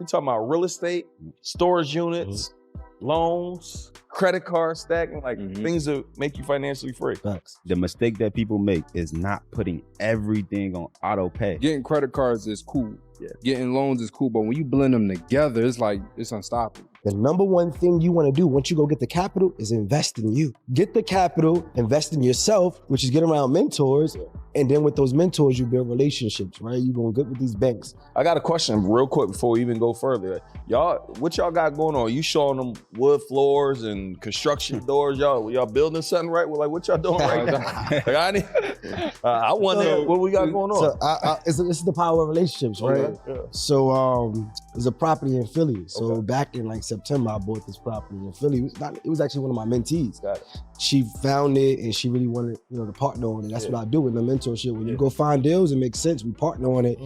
We're talking about real estate, storage units, loans, credit card stacking, like things that make you financially free. Facts. The mistake that people make is not putting everything on auto pay. Getting credit cards is cool. Yeah. Getting loans is cool, but when you blend them together, it's like, it's unstoppable. The number one thing you want to do once you go get the capital is invest in you. Get the capital, invest in yourself, which is get around mentors. And then with those mentors, you build relationships, right? You're going good with these banks. I got a question real quick before we even go further. Y'all, what y'all got going on? You showing them wood floors and construction doors? Y'all building something right? Well, like, what y'all doing right now? I wonder what we got going on. So this is the power of relationships, right? Okay, yeah. So there's a property in Philly. So back in like September, I bought this property in Philly. It was actually one of my mentees. Got it. She found it and she really wanted, to partner on it. That's what I do with the mentorship. When you go find deals, it makes sense. We partner on it.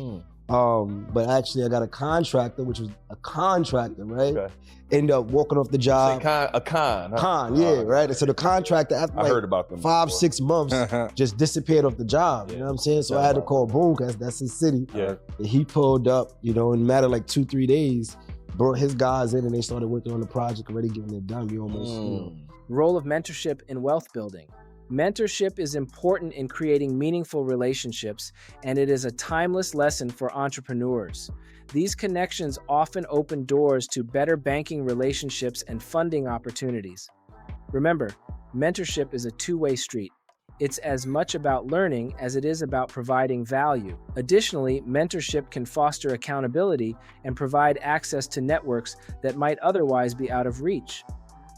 But actually I got a contractor, which was a contractor, right? Okay. Ended up walking off the job. A con, huh? Right? And so the contractor, after I heard about them 5-6 months, just disappeared off the job. You know what I'm saying? So I had to call Boone, because that's his city. Yeah. And he pulled up, in a matter of like 2-3 days, brought his guys in and they started working on the project, already getting it done. We almost, Role of mentorship in wealth building. Mentorship is important in creating meaningful relationships, and it is a timeless lesson for entrepreneurs. These connections often open doors to better banking relationships and funding opportunities. Remember, mentorship is a two-way street. It's as much about learning as it is about providing value. Additionally, mentorship can foster accountability and provide access to networks that might otherwise be out of reach.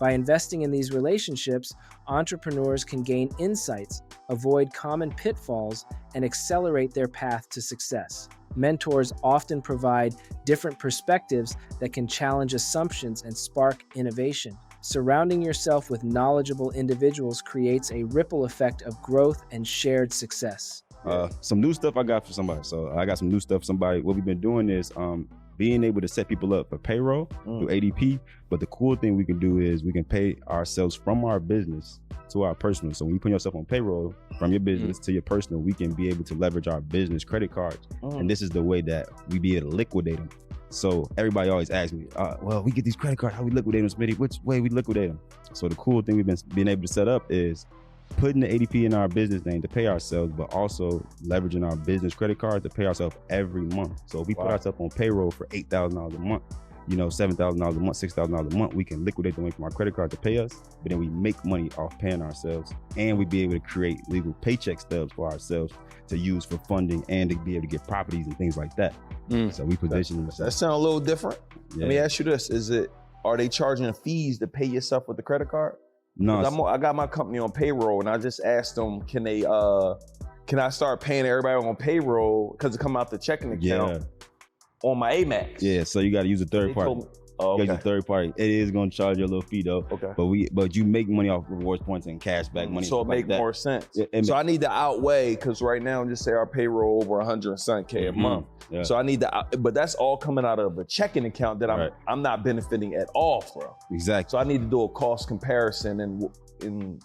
By investing in these relationships, entrepreneurs can gain insights, avoid common pitfalls, and accelerate their path to success. Mentors often provide different perspectives that can challenge assumptions and spark innovation. Surrounding yourself with knowledgeable individuals creates a ripple effect of growth and shared success. Some new stuff I got for somebody. So I got some new stuff for somebody. What we've been doing is being able to set people up for payroll through ADP. But the cool thing we can do is we can pay ourselves from our business to our personal. So when you put yourself on payroll from your business to your personal, we can be able to leverage our business credit cards. And this is the way that we be able to liquidate them. So everybody always asks me, well, we get these credit cards, how we liquidate them, Smitty? Which way we liquidate them? So the cool thing we've been able to set up is putting the ADP in our business name to pay ourselves, but also leveraging our business credit card to pay ourselves every month. So if we put ourselves on payroll for $8,000 a month, $7,000 a month, $6,000 a month, we can liquidate the money from our credit card to pay us, but then we make money off paying ourselves, and we be able to create legal paycheck stubs for ourselves to use for funding and to be able to get properties and things like that. So we position That sound a little different. Yeah. Let me ask you this: are they charging fees to pay yourself with the credit card? No, I got my company on payroll, and I just asked them, can I start paying everybody on payroll because it come out the checking account on my Amex? Yeah, so you got to use a third party. Oh, You got your third party. It is going to charge you a little fee though. Okay. But you make money off rewards points and cash back money. So it like make that. more sense. Yeah, So I need to outweigh, because right now, just say our payroll over 100K a month. Yeah. So I need to, but that's all coming out of a checking account that I'm not benefiting at all from. Exactly. So I need to do a cost comparison and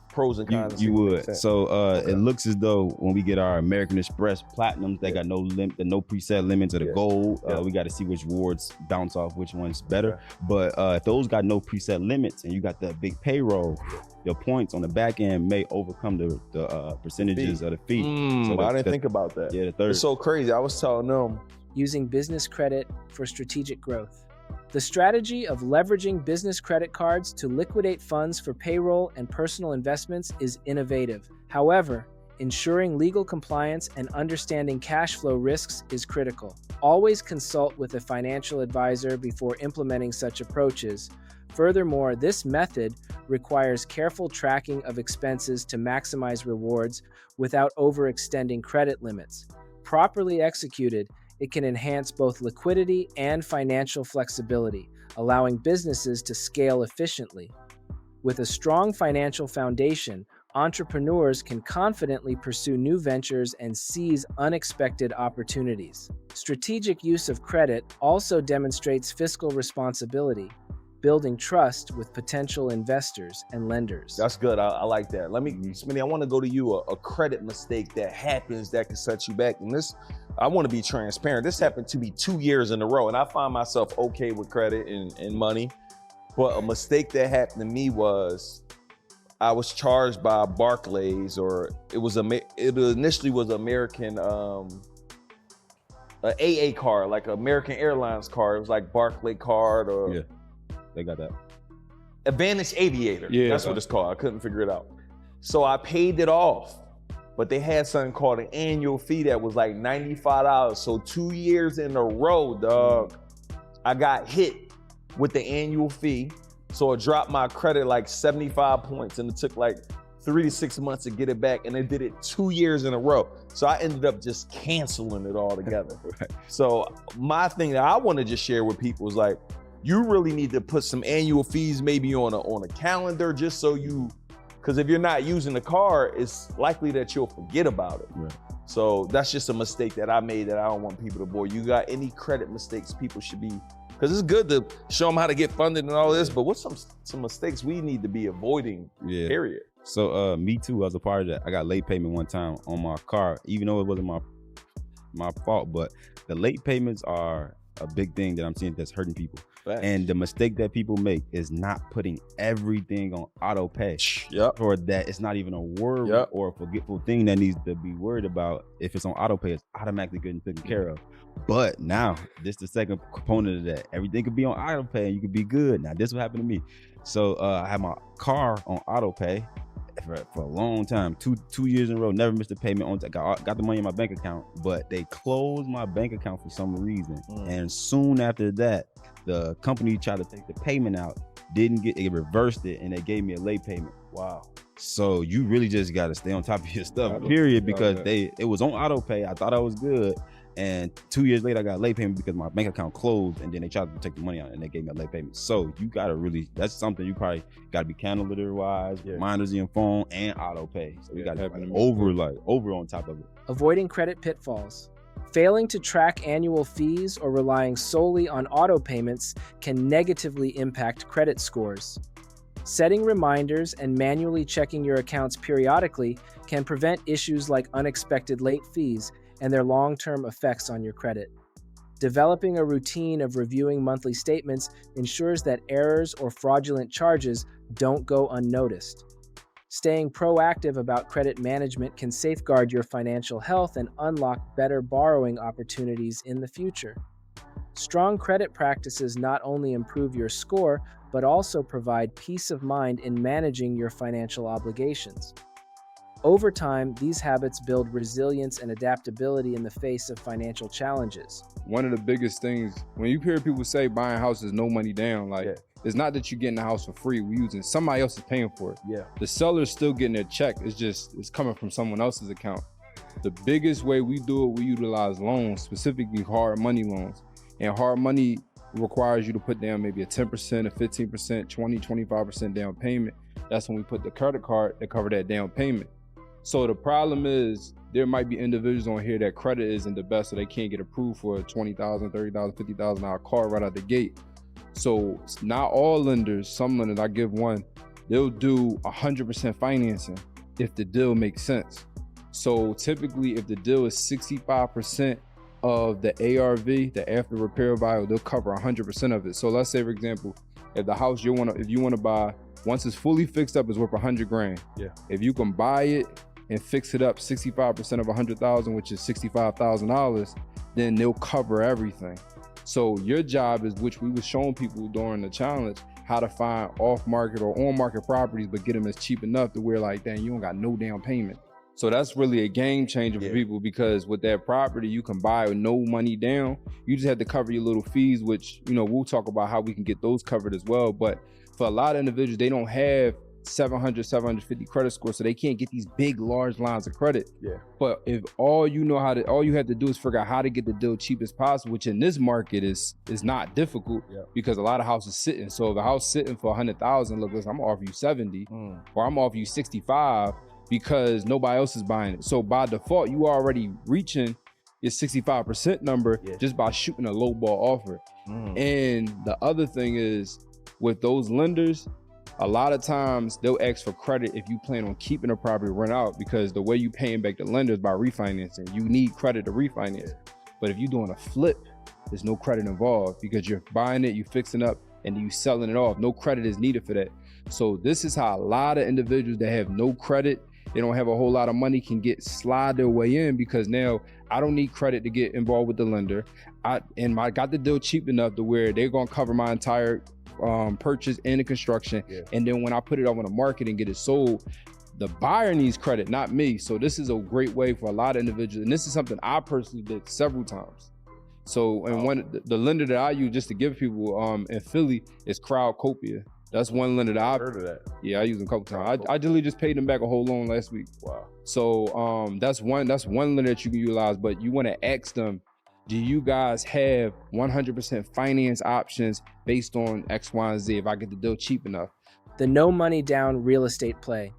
pros and cons. You would. So it looks as though when we get our American Express Platinums, they got no preset limits, or the gold. We got to see which rewards bounce off which one's better. But if those got no preset limits and you got that big payroll, your points on the back end may overcome the percentages of the fee. So I didn't think about that. Yeah, the third. It's so crazy. I was telling them. Using business credit for strategic growth. The strategy of leveraging business credit cards to liquidate funds for payroll and personal investments is innovative. However, ensuring legal compliance and understanding cash flow risks is critical. Always consult with a financial advisor before implementing such approaches. Furthermore, this method requires careful tracking of expenses to maximize rewards without overextending credit limits. Properly executed, it can enhance both liquidity and financial flexibility, allowing businesses to scale efficiently. With a strong financial foundation, entrepreneurs can confidently pursue new ventures and seize unexpected opportunities. Strategic use of credit also demonstrates fiscal responsibility, building trust with potential investors and lenders. That's good. I like that. Let me, Smitty, I want to go to you. A credit mistake that happens that can set you back. And this, I want to be transparent. This happened to me 2 years in a row, and I find myself okay with credit and money. But a mistake that happened to me was I was charged by Barclays, or it initially was American, an AA card, like American Airlines card. It was like Barclay card or Yeah, they got that. Advantage Aviator. Yeah. That's what it's called. I couldn't figure it out. So I paid it off, but they had something called an annual fee that was like $95. So 2 years in a row, dog, I got hit with the annual fee. So it dropped my credit like 75 points, and it took like 3 to 6 months to get it back, and they did it 2 years in a row. So I ended up just canceling it all together. Right. So my thing that I want to just share with people is like, you really need to put some annual fees maybe on a calendar, just so because if you're not using the card, it's likely that you'll forget about it. Right. So that's just a mistake that I made that I don't want people to bore. You got any credit mistakes people should be, because it's good to show them how to get funded and all this, but what's some mistakes we need to be avoiding, Yeah. period? So me too, I was a part of that. I got late payment one time on my car, even though it wasn't my fault, but the late payments are a big thing that I'm seeing that's hurting people. Facts. And the mistake that people make is not putting everything on auto pay. Yep. Or that it's not even a word Yep. or a forgetful thing that needs to be worried about. If it's on auto pay, it's automatically getting taken care of. But now, this the second component of that. Everything could be on auto pay and you could be good. Now, this what happened to me. So I had my car on auto pay for a long time, two years in a row, never missed a payment. On got the money in my bank account, but they closed my bank account for some reason. And soon after that, the company tried to take the payment out, didn't get it, reversed it, and they gave me a late payment. Wow. So you really just got to stay on top of your stuff, period, because it was on auto pay. I thought I was good. And 2 years later, I got a late payment because my bank account closed, and then they tried to take the money out and they gave me a late payment. So you got to really, that's something you probably got to be calendar wise, reminders in your phone, and auto pay. So we got to over on top of it. Avoiding credit pitfalls. Failing to track annual fees or relying solely on auto payments can negatively impact credit scores. Setting reminders and manually checking your accounts periodically can prevent issues like unexpected late fees and their long-term effects on your credit. Developing a routine of reviewing monthly statements ensures that errors or fraudulent charges don't go unnoticed. Staying proactive about credit management can safeguard your financial health and unlock better borrowing opportunities in the future. Strong credit practices not only improve your score, but also provide peace of mind in managing your financial obligations. Over time, these habits build resilience and adaptability in the face of financial challenges. One of the biggest things, when you hear people say buying houses no money down, it's not that you're getting the house for free. We're using somebody else is paying for it. Yeah. The seller's still getting their check. It's coming from someone else's account. The biggest way we do it, we utilize loans, specifically hard money loans. And hard money requires you to put down maybe a 10%, a 15%, 20, 25% down payment. That's when we put the credit card to cover that down payment. So the problem is there might be individuals on here that credit isn't the best, so they can't get approved for a $20,000, $30,000, $50,000 car right out the gate. So not all lenders, some lenders, I give one, they'll do 100% financing if the deal makes sense. So typically if the deal is 65% of the ARV, the after repair value, they'll cover 100% of it. So let's say, for example, if the house if you want to buy, once it's fully fixed up, it's worth 100 grand. Yeah. If you can buy it and fix it up 65% of 100,000, which is $65,000, then they'll cover everything. So your job is, which we were showing people during the challenge, how to find off-market or on-market properties, but get them as cheap enough to where like, dang, you don't got no down payment. So that's really a game changer for people, because with that property, you can buy with no money down. You just have to cover your little fees, which, we'll talk about how we can get those covered as well. But for a lot of individuals, they don't have 700, 750 credit score, so they can't get these big, large lines of credit. Yeah. But if all you have to do is figure out how to get the deal cheap as possible, which in this market is not difficult, because a lot of houses sitting. So if a house sitting for 100,000, look, listen, I'm gonna offer you 70, or I'm gonna offer you 65 because nobody else is buying it. So by default, you are already reaching your 65% number just by shooting a low ball offer. And the other thing is, with those lenders, a lot of times they'll ask for credit if you plan on keeping a property rent out, because the way you paying back the lender is by refinancing. You need credit to refinance. But if you're doing a flip, there's no credit involved because you're buying it, you fixing up, and you selling it off. No credit is needed for that. So this is how a lot of individuals that have no credit, they don't have a whole lot of money, can slide their way in, because now I don't need credit to get involved with the lender. I got the deal cheap enough to where they're gonna cover my entire purchase and the construction. Yeah. And then when I put it on the market and get it sold, the buyer needs credit, not me. So this is a great way for a lot of individuals. And this is something I personally did several times. So, and the lender that I use just to give people in Philly is Crowdcopia. That's one lender that I've heard of that. Yeah, I use them a couple times. I just paid them back a whole loan last week. Wow. So that's one lender that you can utilize, but you want to ask them, do you guys have 100% finance options based on X, Y, and Z if I get the deal cheap enough? The no money down real estate play.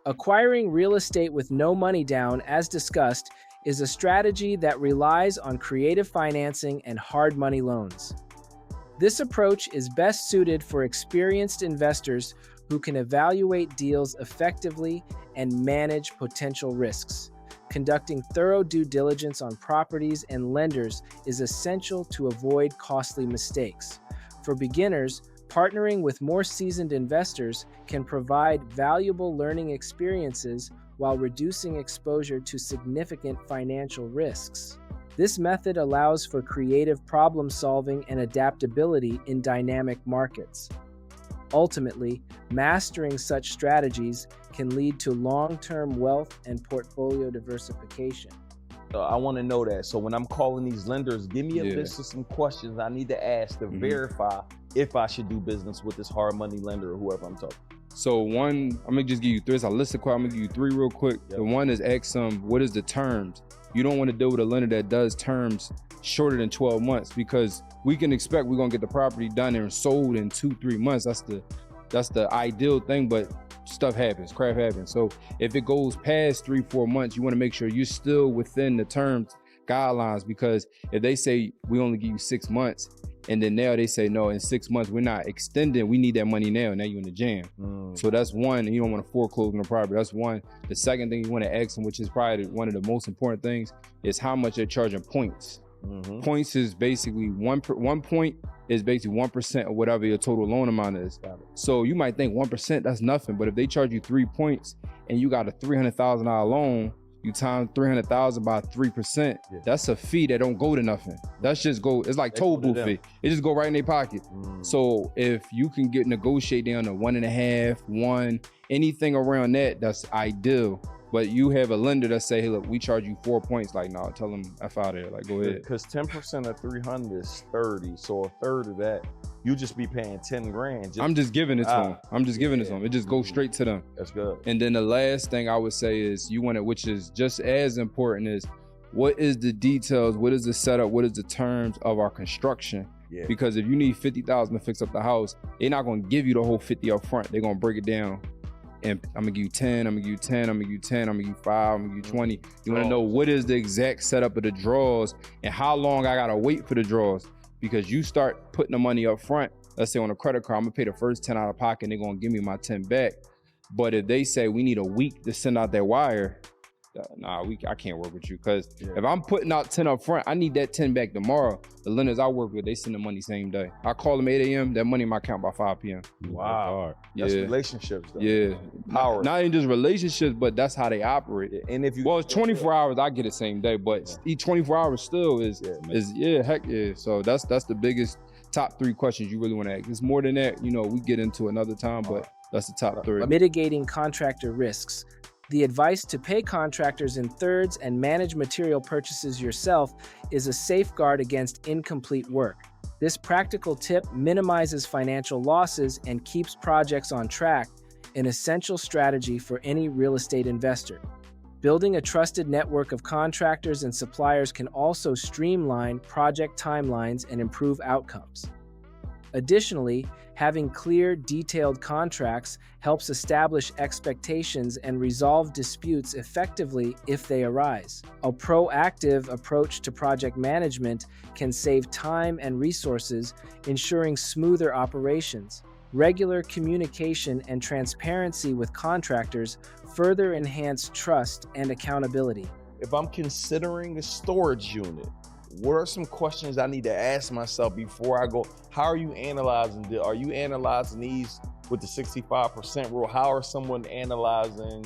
Acquiring real estate with no money down, as discussed, is a strategy that relies on creative financing and hard money loans. This approach is best suited for experienced investors who can evaluate deals effectively and manage potential risks. Conducting thorough due diligence on properties and lenders is essential to avoid costly mistakes. For beginners, partnering with more seasoned investors can provide valuable learning experiences while reducing exposure to significant financial risks. This method allows for creative problem solving and adaptability in dynamic markets. Ultimately, mastering such strategies can lead to long-term wealth and portfolio diversification. I want to know that. So when I'm calling these lenders, give me a list of some questions I need to ask to verify if I should do business with this hard money lender or whoever I'm talking. So one, I'm gonna just give you three. It's a list of questions. I'm gonna give you three real quick. Yep. The one is ask them, what is the terms? You don't want to deal with a lender that does terms shorter than 12 months, because we can expect we're gonna get the property done and sold in 2-3 months. That's the ideal thing, but stuff happens, crap happens. So if it goes past 3-4 months, you want to make sure you're still within the terms guidelines, because if they say we only give you 6 months, and then now they say, no, in 6 months, we're not extending, we need that money now you're in the jam. So that's one, you don't want to foreclose on the property. That's one. The second thing you want to ask them, which is probably one of the most important things, is how much they're charging points. Points is basically one point is basically 1% of whatever your total loan amount is. So you might think 1%, that's nothing, but if they charge you 3 points and you got a $300,000 loan, you times 300,000 by 3%, that's a fee that don't go to nothing. That's just it's like toll booth fee. It just go right in their pocket. So if you can negotiate down to 1.5, 1, anything around that, that's ideal. But you have a lender that say, hey, look, we charge you 4 points. Like, no, tell them F out of there. Like, go ahead. Because 10% of 300 is 30. So a third of that, you just be paying 10 grand. I'm just giving it to them. I'm just giving it to them. It just goes straight to them. That's good. And then the last thing I would say is you want it, which is just as important, is what is the details? What is the setup? What is the terms of our construction? Because if you need $50,000 to fix up the house, they're not going to give you the whole 50 up front. They're going to break it down. And I'm gonna give you 10, I'm gonna give you 10, I'm gonna give you 10, I'm gonna give you 5, I'm gonna give you 20. You wanna know what is the exact setup of the draws and how long I gotta wait for the draws. Because you start putting the money up front, let's say on a credit card, I'm gonna pay the first 10 out of pocket and they're gonna give me my 10 back. But if they say we need a week to send out that wire, nah, I can't work with you. Because if I'm putting out 10 up front, I need that 10 back tomorrow. The lenders I work with, they send the money same day. I call them 8 a.m., that money in my account by 5 p.m. Wow. That's relationships, though. Yeah. Power. Not even just relationships, but that's how they operate. And if you, well, it's 24 hours, I get it same day, but each 24 hours still is heck yeah. So that's the biggest top 3 questions you really want to ask. It's more than that, we get into another time, but that's the top 3. Mitigating contractor risks. The advice to pay contractors in thirds and manage material purchases yourself is a safeguard against incomplete work. This practical tip minimizes financial losses and keeps projects on track, an essential strategy for any real estate investor. Building a trusted network of contractors and suppliers can also streamline project timelines and improve outcomes. Additionally, having clear, detailed contracts helps establish expectations and resolve disputes effectively if they arise. A proactive approach to project management can save time and resources, ensuring smoother operations. Regular communication and transparency with contractors further enhance trust and accountability. If I'm considering a storage unit, what are some questions I need to ask myself before I go? How are you analyzing? Are you analyzing these with the 65% rule? How are someone analyzing?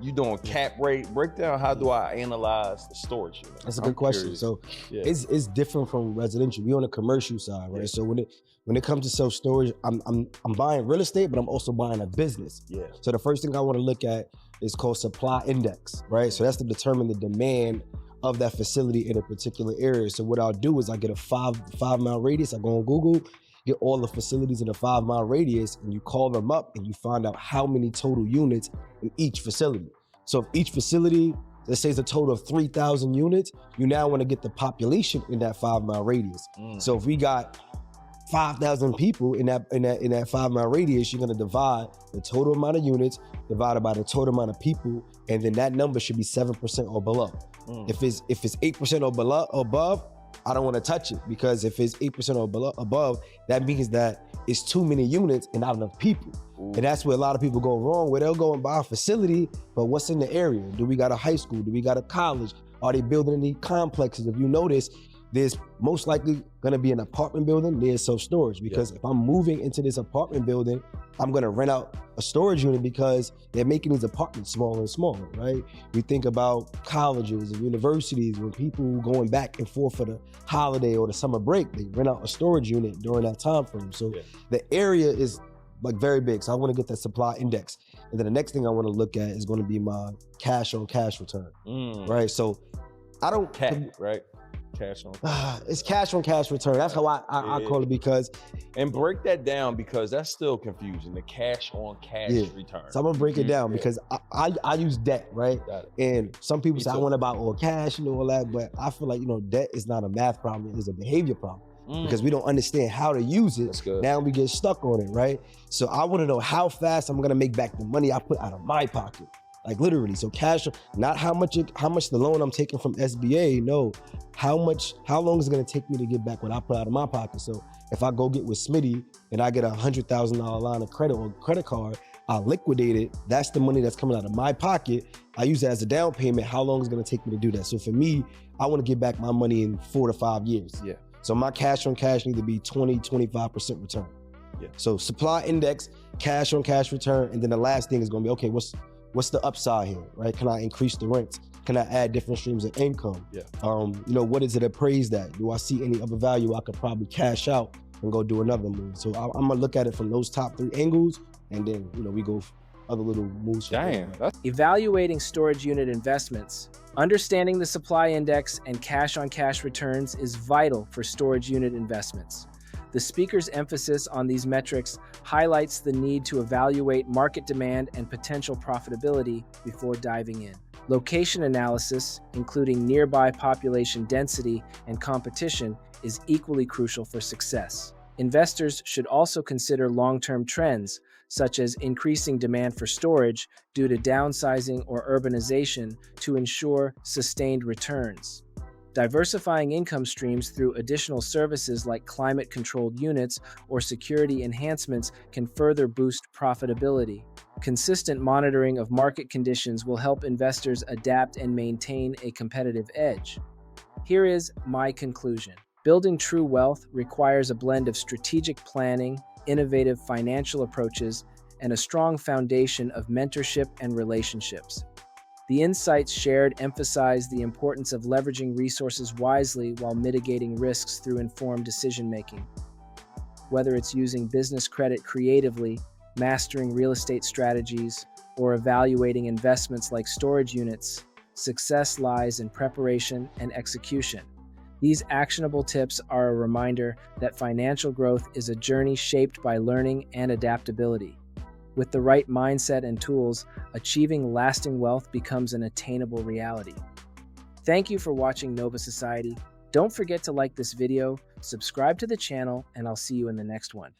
You doing cap rate breakdown? How do I analyze the storage unit? That's a good question. So it's different from residential. We on the commercial side, right? So when it comes to self-storage, I'm buying real estate, but I'm also buying a business. Yeah. So the first thing I want to look at is called supply index, right? So that's to determine the demand of that facility in a particular area. So what I'll do is I get a five mile radius. I go on Google, get all the facilities in a 5 mile radius, and you call them up and you find out how many total units in each facility. So if each facility, let's say, is a total of 3,000 units, you now want to get the population in that 5 mile radius. So if we got 5,000 people in that 5 mile radius, you're going to divide the total amount of units divided by the total amount of people, and then that number should be 7% or below. If it's 8% or below, above, I don't want to touch it, because if it's 8% or below, above, that means that it's too many units and not enough people. And that's where a lot of people go wrong, where they'll go and buy a facility, but what's in the area? Do we got a high school? Do we got a college? Are they building any complexes? If you notice, there's most likely gonna be an apartment building near self-storage, because if I'm moving into this apartment building, I'm gonna rent out a storage unit because they're making these apartments smaller and smaller, right? We think about colleges and universities, when people going back and forth for the holiday or the summer break, they rent out a storage unit during that time frame. So the area is like very big. So I wanna get that supply index. And then the next thing I wanna look at is gonna be my cash on cash return, right? So I don't- right? Cash on. It's cash on cash return. That's how I call it, because. And break that down, because that's still confusing. The cash on cash return. So I'm gonna break it down because I use debt, right? And some people say I want to buy all cash and all that, but I feel like, debt is not a math problem, it's a behavior problem. Because we don't understand how to use it. Now we get stuck on it, right? So I want to know how fast I'm gonna make back the money I put out of my pocket. Like literally, so cash, not how much the loan I'm taking from SBA, no, how long is it gonna take me to get back what I put out of my pocket? So if I go get with Smitty and I get a $100,000 line of credit or credit card, I liquidate it, that's the money that's coming out of my pocket. I use it as a down payment. How long is it gonna take me to do that? So for me, I wanna get back my money in 4 to 5 years. So my cash on cash need to be 20-25% return. So supply index, cash on cash return, and then the last thing is gonna be, okay, what's the upside here, right? Can I increase the rents? Can I add different streams of income? What is it appraised at? Do I see any other value I could probably cash out and go do another move? So I'm gonna look at it from those top 3 angles, and then we go other little moves. Evaluating storage unit investments. Understanding the supply index and cash on cash returns is vital for storage unit investments. The speaker's emphasis on these metrics highlights the need to evaluate market demand and potential profitability before diving in. Location analysis, including nearby population density and competition, is equally crucial for success. Investors should also consider long-term trends, such as increasing demand for storage due to downsizing or urbanization, to ensure sustained returns. Diversifying income streams through additional services like climate-controlled units or security enhancements can further boost profitability. Consistent monitoring of market conditions will help investors adapt and maintain a competitive edge. Here is my conclusion. Building true wealth requires a blend of strategic planning, innovative financial approaches, and a strong foundation of mentorship and relationships. The insights shared emphasize the importance of leveraging resources wisely while mitigating risks through informed decision-making. Whether it's using business credit creatively, mastering real estate strategies, or evaluating investments like storage units, success lies in preparation and execution. These actionable tips are a reminder that financial growth is a journey shaped by learning and adaptability. With the right mindset and tools, achieving lasting wealth becomes an attainable reality. Thank you for watching Nova Society. Don't forget to like this video, subscribe to the channel, and I'll see you in the next one.